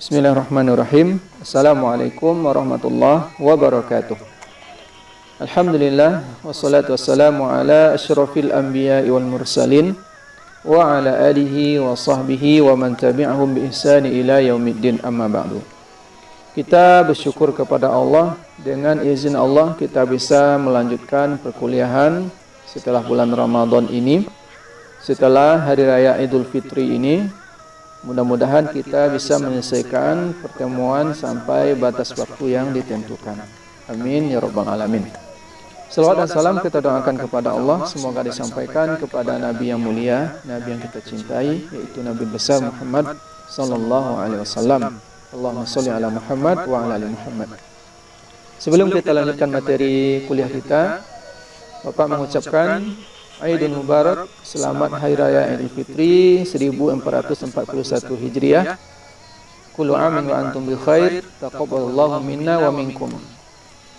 Bismillahirrahmanirrahim. Assalamualaikum warahmatullahi wabarakatuh. Alhamdulillah wassalatu wassalamu ala asyrafil anbiya'i wal mursalin wa ala alihi wa sahbihi wa man tabi'ahum bi ihsani ila yaumiddin, amma ba'du. Kita bersyukur kepada Allah, dengan izin Allah kita bisa melanjutkan perkuliahan setelah bulan Ramadan ini, setelah hari raya Idul Fitri ini. Mudah-mudahan kita bisa menyelesaikan pertemuan sampai batas waktu yang ditentukan. Amin ya rabbal alamin. Selawat dan salam kita doakan kepada Allah, semoga disampaikan kepada Nabi yang mulia, Nabi yang kita cintai, yaitu Nabi besar Muhammad sallallahu alaihi wasallam. Allahumma sholli ala Muhammad wa ala ali Muhammad. Sebelum kita lanjutkan materi kuliah kita, Bapak mengucapkan Aidul Mubarak, selamat Hari Raya Idul Fitri 1441 Hijriah. Kullu amin wa antum bi khair, taqabbalallahu minna wa minkum.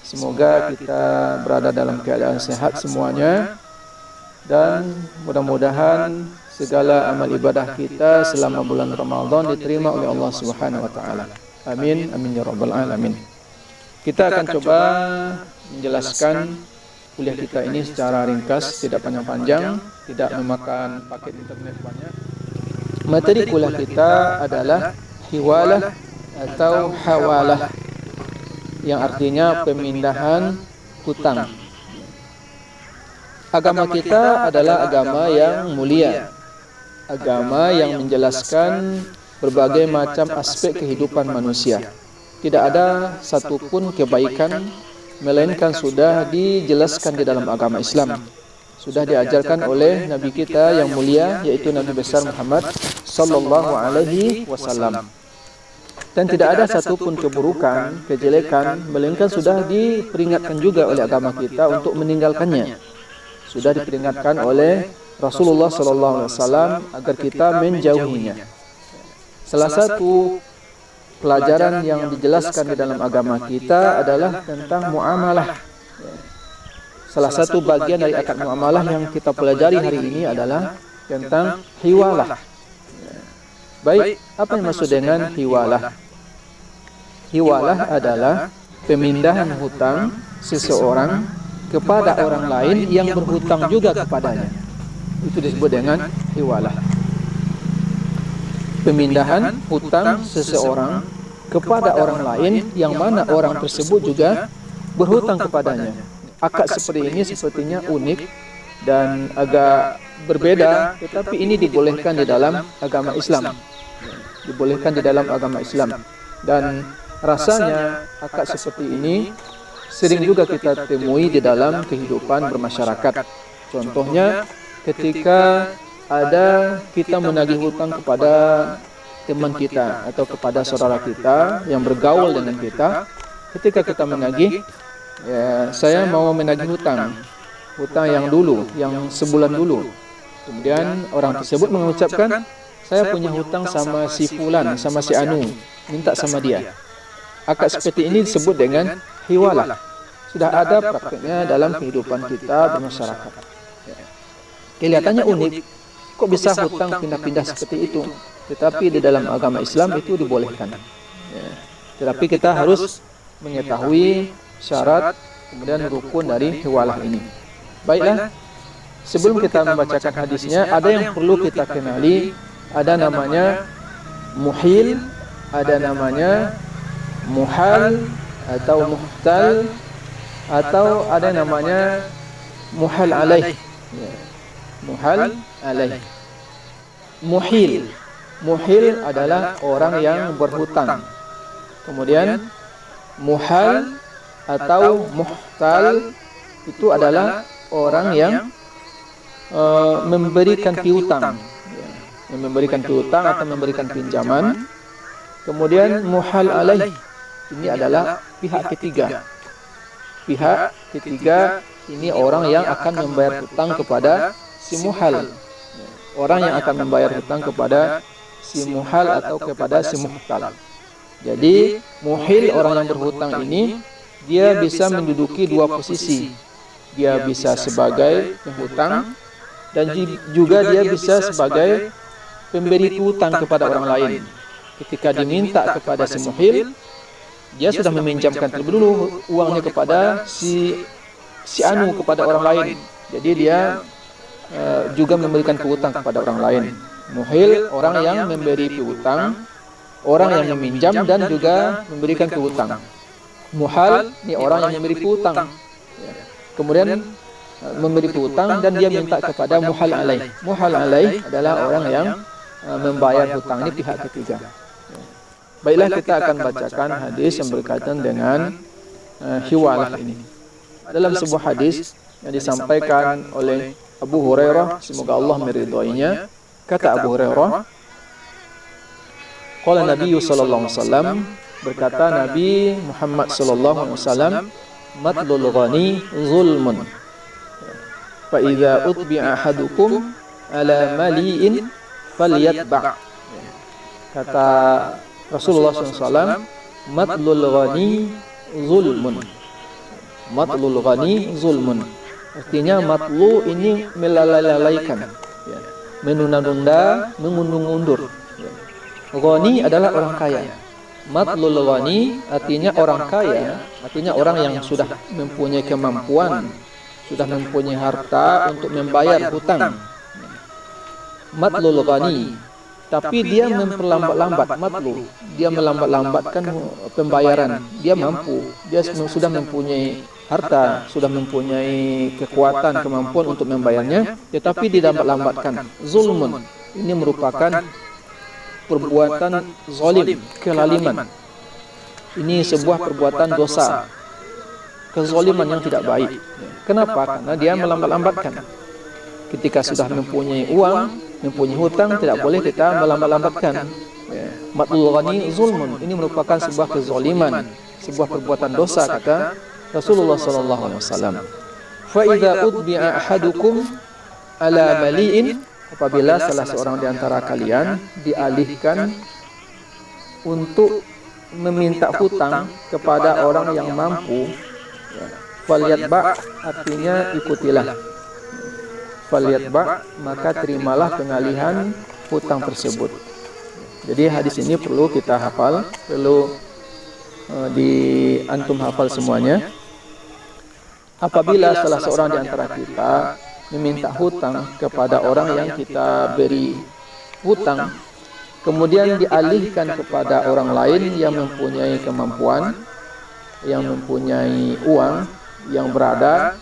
Semoga kita berada dalam keadaan sehat semuanya, dan mudah-mudahan segala amal ibadah kita selama bulan Ramadan diterima oleh Allah Subhanahu wa taala. Amin amin ya rabbal alamin. Kita akan coba menjelaskan kuliah kita ini secara ringkas, tidak panjang-panjang, tidak memakan paket internet banyak. Materi kuliah kita adalah hiwalah atau hawalah, yang artinya pemindahan hutang. Agama kita adalah agama yang mulia, agama yang menjelaskan berbagai macam aspek kehidupan manusia. Tidak ada satupun kebaikan melainkan sudah dijelaskan di dalam agama Islam, sudah diajarkan oleh Nabi kita yang mulia, yaitu Nabi besar Muhammad sallallahu alaihi wasallam. Dan tidak ada satupun keburukan, kejelekan, melainkan sudah diperingatkan juga oleh agama kita untuk meninggalkannya. Sudah diperingatkan oleh Rasulullah sallallahu alaihi wasallam agar kita menjauhinya. Salah satu pelajaran yang dijelaskan di dalam agama kita adalah tentang muamalah. Salah satu bagian dari akad muamalah yang kita pelajari hari ini adalah tentang hiwalah. Baik, apa yang maksud dengan hiwalah? Hiwalah adalah pemindahan hutang seseorang kepada orang lain yang berhutang juga kepadanya. Itu disebut dengan hiwalah. Pemindahan hutang seseorang kepada orang lain yang mana orang tersebut juga berhutang kepadanya. Akad seperti ini sepertinya unik dan agak berbeda, tetapi ini dibolehkan di dalam agama Islam. Dibolehkan di dalam agama Islam. Dan rasanya akad seperti ini sering juga kita temui di dalam kehidupan bermasyarakat. Contohnya ketika ada kita menagih hutang kepada teman kita atau kepada saudara kita yang bergaul dengan kita. Ketika kita menagih, saya mau menagih hutang yang dulu, yang sebulan dulu. Kemudian orang tersebut mengucapkan, saya punya hutang sama si fulan, sama si anu, minta sama dia. Akad seperti ini disebut dengan hiwalah. Sudah ada prakteknya dalam kehidupan kita bermasyarakat. Kelihatannya unik. Kok bisa hutang pindah-pindah seperti itu? Tetapi di dalam agama Islam itu dibolehkan. Tetapi kita harus mengetahui syarat kemudian rukun dari hiwalah ini. Baiklah, sebelum kita membacakan hadisnya, ada yang perlu kita kenali. Ada namanya muhil, ada namanya muhal atau muhtal, atau ada namanya muhal alaih. Muhal alaih. Muhil adalah orang yang berhutang. Kemudian muhal atau muhtal itu adalah orang yang memberikan piutang, yang memberikan piutang atau memberikan pinjaman. Kemudian muhal alaih ini adalah pihak ketiga. Pihak ketiga ini orang yang akan membayar hutang kepada si muhal. Orang yang akan membayar hutang kepada si muhal atau kepada si muhtal. Jadi muhil, orang yang berhutang ini, dia bisa menduduki dua posisi. Dia bisa sebagai penghutang dan juga dia bisa sebagai pemberi hutang kepada orang lain. ketika diminta kepada si muhil, dia sudah meminjamkan terlebih dulu uangnya kepada si anu kepada orang lain. Jadi dia juga memberikan piutang kepada orang lain. Muhil orang yang memberi piutang, orang yang meminjam dan juga memberikan piutang. Muhal ini orang yang memberi piutang, kemudian memberi piutang dan dia minta kepada muhal alaih. Muhal alaih adalah orang yang membayar hutang, ini pihak ketiga. Baiklah, kita akan bacakan hadis yang berkaitan dengan hiwalah ini. Dalam sebuah hadis yang disampaikan oleh Abu Hurairah, semoga Allah meridhoinya, kata Abu Hurairah, qala Nabi sallallahu alaihi wasallam, berkata Nabi Muhammad sallallahu alaihi wasallam, matlul ghani zulmun, fa idza utbi'a ahadukum ala mali'in falyatba'. Kata Rasulullah SAW, matlul ghani zulmun. Matlul ghani zulmun. Artinya matlu ini melalaikan, menunda-nunda, mengundur-undur. Ghani adalah orang kaya. Matlul ghani artinya orang kaya, artinya orang yang sudah mempunyai kemampuan, sudah mempunyai harta untuk membayar hutang. Matlul ghani, tapi dia memperlambat-lambat. Matlu, dia melambat-lambatkan pembayaran. Dia mampu, dia sudah mempunyai harta, sudah mempunyai kekuatan, kemampuan untuk membayarnya, tetapi dilambat-lambatkan. Zulmun, ini merupakan perbuatan zalim, kelaliman. Ini sebuah perbuatan dosa, kezaliman yang tidak baik. Kenapa? Karena dia melambat-lambatkan. Ketika sudah mempunyai uang, mempunyai hutang, tidak boleh kita melambat-lambatkan. Matlul ghani zulmun, ini merupakan sebuah kezaliman, sebuah perbuatan dosa, kata Rasulullah sallallahu alaihi wasallam. Fa idza utbi'a ahadukum ala mali'in, apabila salah seorang di antara kalian dialihkan untuk meminta hutang kepada orang yang mampu, falyatba' artinya ikutilah. Falyatba' maka terimalah pengalihan hutang tersebut. Jadi hadis ini perlu kita hafal, perlu antum hafal semuanya. Apabila salah seorang di antara kita meminta hutang kepada orang yang kita beri hutang, kemudian dialihkan kepada orang lain yang mempunyai kemampuan, yang mempunyai uang, yang berada,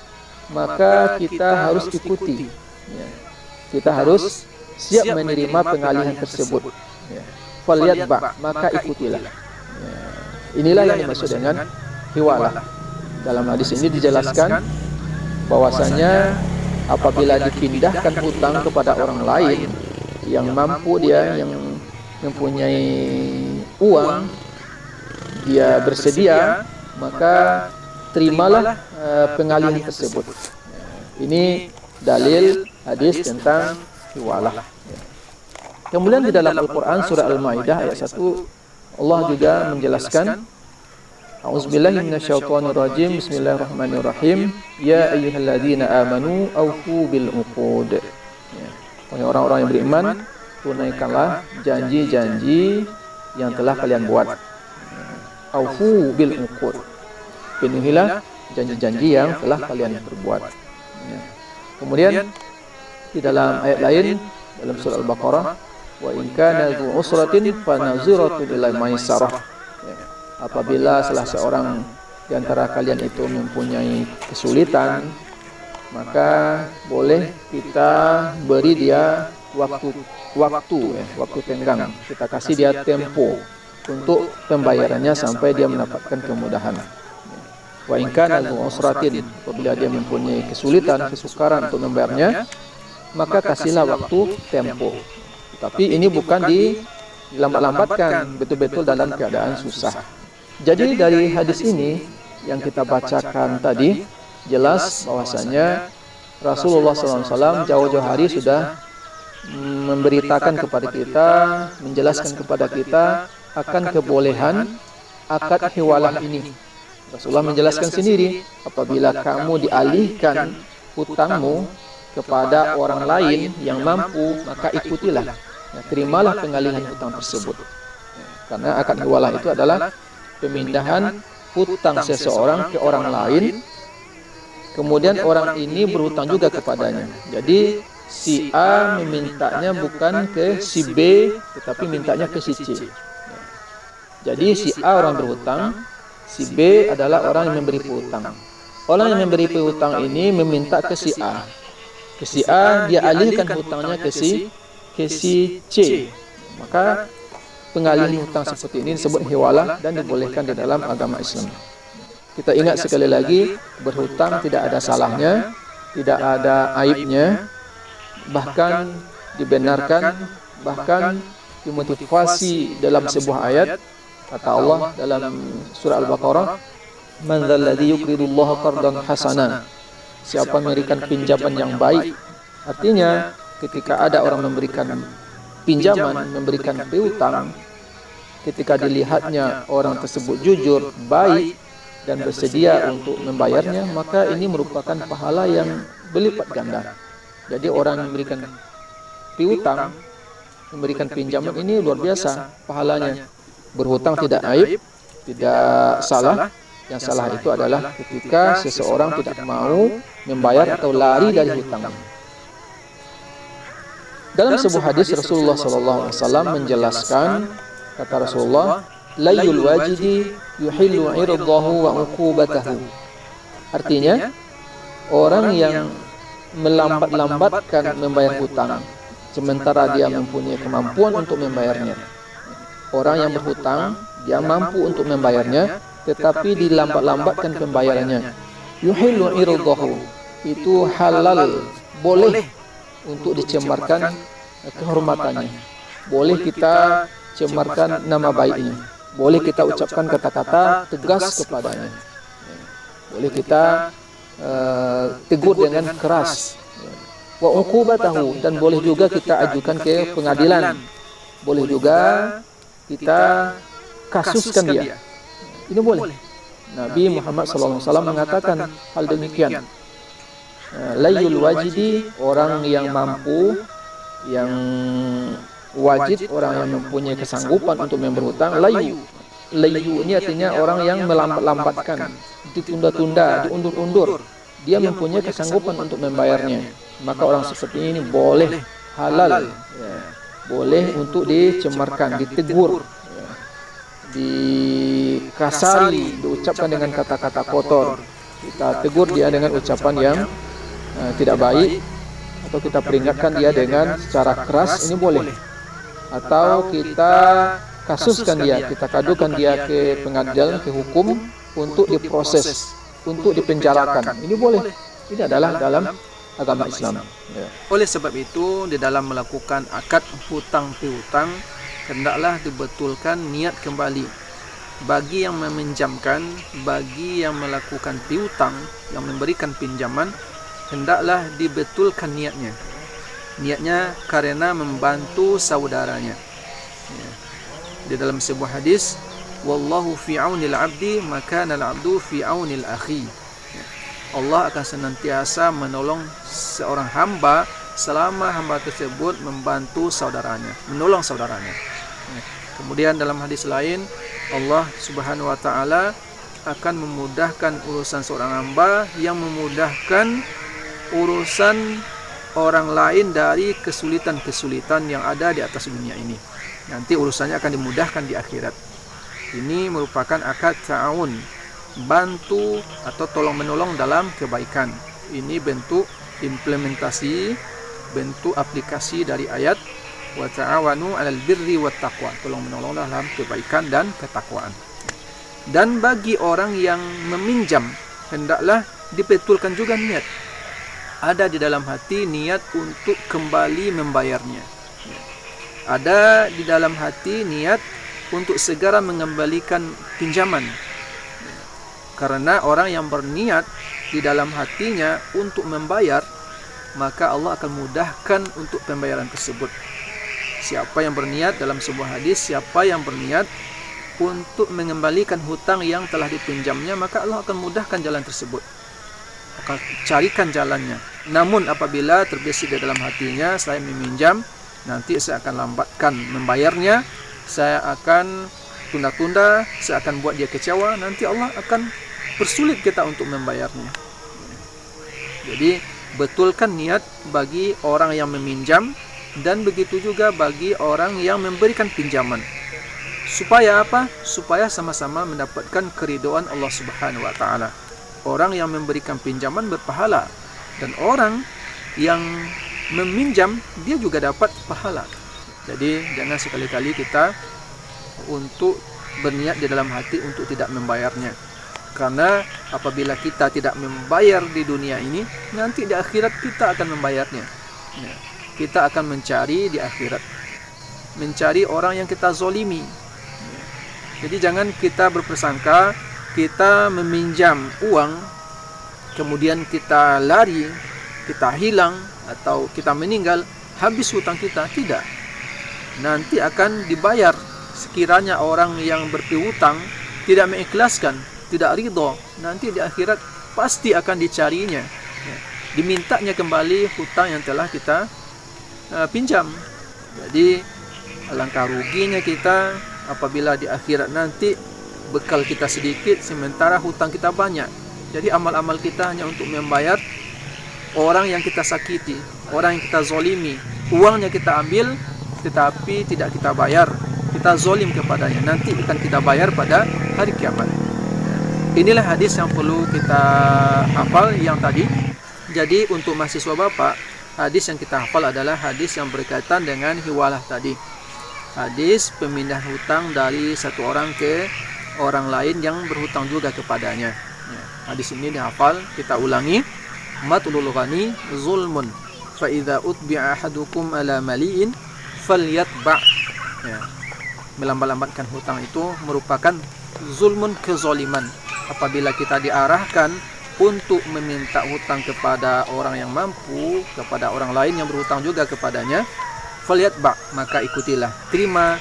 maka kita harus ikuti. Kita harus siap menerima pengalihan tersebut. Falyatba', maka ikutilah. Inilah yang dimaksud dengan hiwalah. Dalam hadis ini dijelaskan bahwasanya apabila dipindahkan hutang kepada orang lain yang mampu, dia yang mempunyai uang, dia bersedia, maka terimalah pengalihan tersebut. Ini dalil hadis tentang hiwalah. Kemudian di dalam Al-Quran surah Al-Maidah ayat 1, Allah juga menjelaskan, A'udzubillahi minasyaitonirrajim, bismillahirrahmanirrahim, ya ayyuhalladzina amanu aufu bil uqud. Wahai orang-orang yang beriman, tunaikanlah janji-janji yang telah kalian buat. Aufu bil uqud, penuhilah janji-janji yang telah kalian perbuat. Kemudian di dalam ayat lain dalam surah Al-Baqarah, wa in kana dzu usratin fa naziratun ila maisarah. Apabila salah seorang di antara kalian itu mempunyai kesulitan, maka boleh kita beri dia waktu tenggang. Kita kasih dia tempo untuk pembayarannya sampai dia mendapatkan kemudahan. Wa in kana dzu usratin, apabila dia mempunyai kesulitan, kesukaran untuk membayarnya, maka kasihlah waktu tempo. Tapi ini bukan dilambat-lambatkan, betul-betul dalam keadaan susah. Jadi dari hadis ini yang kita bacakan tadi, jelas bahwasanya Rasulullah SAW jauh-jauh hari sudah memberitakan kepada kita, menjelaskan kepada kita akan kebolehan akad hiwalah ini. Rasulullah menjelaskan sendiri, apabila kamu dialihkan hutangmu kepada orang lain yang mampu, maka ikutilah, terimalah pengalihan hutang tersebut. Karena akad hiwalah itu adalah pemindahan hutang seseorang ke orang lain, kemudian orang ini berhutang juga kepadanya. Jadi si A memintanya bukan ke si B, tetapi mintanya ke si C. Jadi si A orang berhutang, si B adalah orang yang memberi piutang. Orang yang memberi piutang ini meminta ke si A. Ke si A dia alihkan hutangnya ke si C. Maka pengalihan hutang seperti ini disebut hiwalah dan dibolehkan di dalam agama Islam. Kita ingat sekali lagi, berhutang tidak ada salahnya, tidak ada aibnya, bahkan dibenarkan, bahkan dimotivasi dalam sebuah ayat. Kata Allah dalam surah Al-Baqarah, "Man dzalladzi yuqridullaha qardan hasanan." Siapa memberikan pinjaman yang baik. Artinya, ketika ada orang memberikan pinjaman, memberikan piutang, ketika dilihatnya orang tersebut jujur, baik, dan bersedia untuk membayarnya, maka ini merupakan pahala yang berlipat ganda. Jadi orang yang memberikan piutang, memberikan pinjaman ini luar biasa pahalanya. Berhutang tidak aib, tidak salah. Yang salah itu adalah ketika seseorang tidak mau membayar atau lari dari hutang. Dalam sebuah hadis Rasulullah SAW menjelaskan, kata Rasulullah, "Layyul wajidi yuhillu 'irdahu wa 'uqubatahu." Artinya, orang yang melambat-lambatkan membayar hutang sementara dia mempunyai kemampuan untuk membayarnya. Orang yang berhutang, dia mampu untuk membayarnya, tetapi dilambat-lambatkan pembayarannya. Yuhillu 'irdahu, itu halal, boleh untuk dicemarkan kehormatannya. Boleh kita cemarkan nama baiknya. Boleh kita ucapkan kata-kata tegas kepadanya. Boleh kita tegur dengan keras. Wa uqubatahu, dan boleh juga kita ajukan ke pengadilan. Boleh juga kita kasuskan dia. Ini boleh. Nabi Muhammad SAW mengatakan hal demikian. Layyul wajidi, orang yang mampu, yang wajid, orang yang mempunyai kesanggupan untuk berhutang. Layyu ini artinya orang yang melambat-lambatkan, ditunda-tunda, diundur-undur. Dia mempunyai kesanggupan untuk membayarnya. Maka orang seperti ini boleh, halal, boleh untuk dicemarkan, ditegur, dikasari, diucapkan dengan kata-kata kotor. Kita tegur dia dengan ucapan yang tidak baik, atau kita peringatkan dia dengan secara keras, ini boleh. Atau kita kasuskan dia, kita kadukan dia ke pengadilan, ke hukum untuk diproses, untuk dipenjarakan. Ini boleh. Ini adalah dalam agama Islam. Oleh sebab itu, di dalam melakukan akad hutang piutang, hendaklah dibetulkan niat kembali. Bagi yang meminjamkan, bagi yang melakukan piutang, yang memberikan pinjaman, hendaklah dibetulkan niatnya. Niatnya karena membantu saudaranya. Di dalam sebuah hadis, "Wallahu fi aunil 'abdi, maka al-'abdu fi aunil akhi." Allah akan senantiasa menolong seorang hamba selama hamba tersebut membantu saudaranya, menolong saudaranya. Kemudian dalam hadis lain, Allah Subhanahu wa taala akan memudahkan urusan seorang hamba yang memudahkan urusan orang lain dari kesulitan-kesulitan yang ada di atas dunia ini. Nanti urusannya akan dimudahkan di akhirat. Ini merupakan akad ta'awun, bantu atau tolong menolong dalam kebaikan. Ini bentuk implementasi, bentuk aplikasi dari ayat wa ta'awanu 'alal birri wat taqwa, tolong menolong dalam kebaikan dan ketakwaan. Dan bagi orang yang meminjam, hendaklah dibetulkan juga niat. Ada di dalam hati niat untuk kembali membayarnya. Ada di dalam hati niat untuk segera mengembalikan pinjaman. Karena orang yang berniat di dalam hatinya untuk membayar, maka Allah akan mudahkan untuk pembayaran tersebut. Siapa yang berniat, dalam sebuah hadis, siapa yang berniat untuk mengembalikan hutang yang telah dipinjamnya, maka Allah akan mudahkan jalan tersebut, akan carikan jalannya. Namun apabila terbesit di dalam hatinya, selain meminjam, nanti saya akan lambatkan membayarnya, saya akan tunda-tunda, saya akan buat dia kecewa, nanti Allah akan persulit kita untuk membayarnya. Jadi betulkan niat bagi orang yang meminjam, dan begitu juga bagi orang yang memberikan pinjaman. Supaya apa? Supaya sama-sama mendapatkan keridhaan Allah Subhanahu wa taala. Orang yang memberikan pinjaman berpahala, dan orang yang meminjam dia juga dapat pahala. Jadi jangan sekali-kali kita untuk berniat di dalam hati untuk tidak membayarnya. Karena apabila kita tidak membayar di dunia ini, nanti di akhirat kita akan membayarnya. Ya, kita akan mencari di akhirat, mencari orang yang kita zolimi. Ya, jadi jangan kita berprasangka kita meminjam uang, kemudian kita lari, kita hilang, atau kita meninggal, habis hutang kita. Tidak. Nanti akan dibayar. Sekiranya orang yang berpiutang tidak mengikhlaskan, tidak ridho, nanti di akhirat pasti akan dicarinya, ya, dimintanya kembali hutang yang telah kita pinjam. Jadi alangkah ruginya kita apabila di akhirat nanti bekal kita sedikit sementara hutang kita banyak. Jadi amal-amal kita hanya untuk membayar orang yang kita sakiti, orang yang kita zolimi, uangnya kita ambil tetapi tidak kita bayar, kita zolim kepadanya, nanti akan kita bayar pada hari kiamat. Inilah hadis yang perlu kita hafal yang tadi. Jadi untuk mahasiswa Bapak, hadis yang kita hafal adalah hadis yang berkaitan dengan hiwalah tadi. Hadis pemindahan hutang dari satu orang ke orang lain yang berhutang juga kepadanya. Ya, hadis ini dihafal, kita ulangi. Matlul ghani zulmun, fa idza utbi'a ahadukum ala mali'in falyatba'. Ya, melambat-lambatkan hutang itu merupakan zulmun, kezaliman. Apabila kita diarahkan untuk meminta hutang kepada orang yang mampu, kepada orang lain yang berhutang juga kepadanya, falyatba', maka ikutilah, terima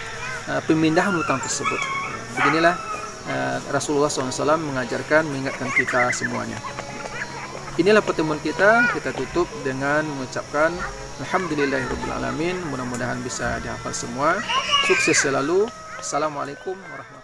pemindahan hutang tersebut. Beginilah Rasulullah SAW mengajarkan, mengingatkan kita semuanya. Inilah pertemuan kita tutup dengan mengucapkan Alhamdulillahirabbil alamin. Mudah-mudahan bisa dihafal semua. Sukses selalu. Assalamualaikum warahmatullahi wabarakatuh.